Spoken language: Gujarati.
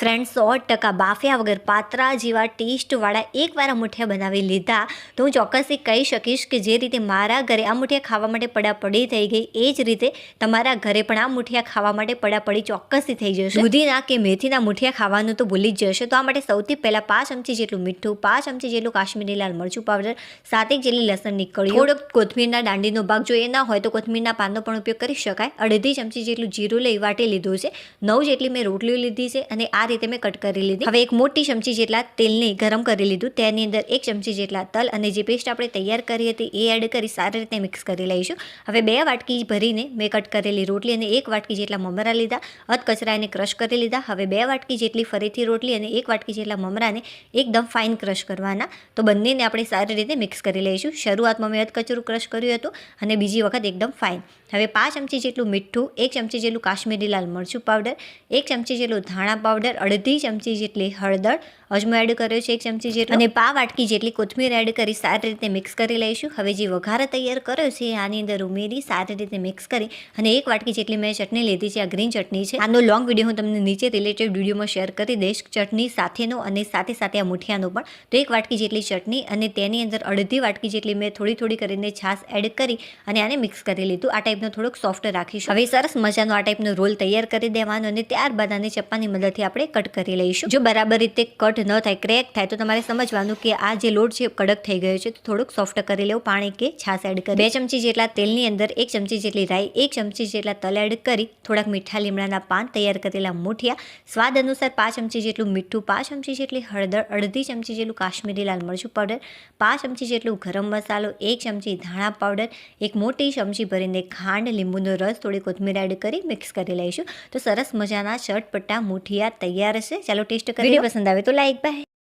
ફ્રેન્ડ્સ 100% બાફ્યા વગર પાત્રા જેવા ટેસ્ટવાળા એકવાર આ મુઠિયા બનાવી લીધા તો હું ચોક્કસથી કહી શકીશ કે જે રીતે મારા ઘરે આ મુઠિયા ખાવા માટે પડાપડી થઈ ગઈ એ જ રીતે તમારા ઘરે પણ આ મુઠિયા ખાવા માટે પડાપડી ચોક્કસથી થઈ જશે। દૂધીના કે મેથીના મુઠિયા ખાવાનું તો ભૂલી જ જશે। તો આ માટે સૌથી પહેલાં 5 ચમચી જેટલું મીઠું, 5 ચમચી જેટલું કાશ્મીરી લાલ મરચું પાવડર, 7 જેટલી લસણની કળીઓ, થોડોક કોથમીરના દાંડીનો ભાગ જોઈએ ના હોય તો કોથમીરના પાનનો પણ ઉપયોગ કરી શકાય। 1/2 ચમચી જેટલું જીરું લઈ વાટી લીધું છે। 9 જેટલી મેં રોટલીઓ લીધી છે અને આ રીતે મેં કટ કરી લીધી। હવે એક મોટી ચમચી જેટલા તેલને ગરમ કરી લીધું, તેની અંદર 1 ચમચી જેટલા તલ અને જે પેસ્ટ આપણે તૈયાર કરી હતી એ એડ કરી સારી રીતે મિક્સ કરી લઈશું। હવે 2 વાટકી ભરીને મેં કટ કરેલી રોટલી અને 1 વાટકી જેટલા મમરા લીધા, અધકચરા એને ક્રશ કરી લીધા। હવે 2 વાટકી જેટલી ફરીથી રોટલી અને 1 વાટકી જેટલા મમરાને એકદમ ફાઇન ક્રશ કરવાના। તો બંનેને આપણે સારી રીતે મિક્સ કરી લઈશું। શરૂઆતમાં મેં અધકચરું ક્રશ કર્યું હતું અને બીજી વખત એકદમ ફાઇન। હવે 5 ચમચી જેટલું મીઠું, 1 ચમચી જેટલું કાશ્મીરી લાલ મરચું પાવડર, 1 ચમચી જેટલું ધાણા પાવડર, 1/2 ચમચી જેટલી હળદર, અજમો એડ કર્યો છે 1 ચમચી જેટલો અને પા વાટકી જેટલી કોથમીર એડ કરી સારી રીતે મિક્સ કરી લઈશું। હવે જે વઘાર તૈયાર કર્યો છે આની અંદર ઉમેરી સારી રીતે મિક્સ કરી અને 1 વાટકી જેટલી મેં ચટણી લીધી છે, આ ગ્રીન ચટણી છે। આનો લોંગ વિડીયો હું તમને નીચે રિલેટેડ વિડીયોમાં શેર કરી દઈશ, ચટણી સાથેનો અને સાથે સાથે આ મુઠિયાનો પણ। તો 1 વાટકી જેટલી ચટણી અને તેની અંદર 1/2 વાટકી જેટલી મેં થોડી કરીને છાશ એડ કરી અને આને મિક્સ કરી લીધું। આ ટાઈપનો થોડોક સોફ્ટ રાખીશું। હવે સરસ મજાનો આ ટાઈપનો રોલ તૈયાર કરી દેવાનો અને ત્યારબાદ આને ચપ્પાની મદદથી આપણે કટ કરી લઈશું। જો બરાબર રીતે કટ ન થાય, ક્રેક થાય તો તમારે સમજવાનું કે આ જે લોટ છે કડક થઈ ગયો છે, તો થોડુંક સોફ્ટ કરી લેવું, પાણી કે છાશ એડ કરી 2 ચમચી જેટલા તેલની અંદર 1 ચમચી જેટલી રાઈ, 1 ચમચી જેટલા તલ એડ કરી થોડાક મીઠા લીમડાના પાન, તૈયાર કરેલા મુઠિયા, સ્વાદ અનુસાર 5 ચમચી જેટલું મીઠું, 5 ચમચી જેટલી હળદર, 1/2 ચમચી જેટલું કાશ્મીરી લાલ મરચું પાવડર, 5 ચમચી જેટલું ગરમ મસાલો, 1 ચમચી ધાણા પાવડર, 1 મોટી ચમચી ભરીને ખાંડ, લીંબુનો રસ, થોડી કોથમીર એડ કરી મિક્સ કરી લઈશું। તો સરસ મજાના ચટપટા મુઠિયા તૈયાર છે। ચાલો ટેસ્ટ કરીએ। વિડીયો પસંદ આવે તો લાઈક, બાય।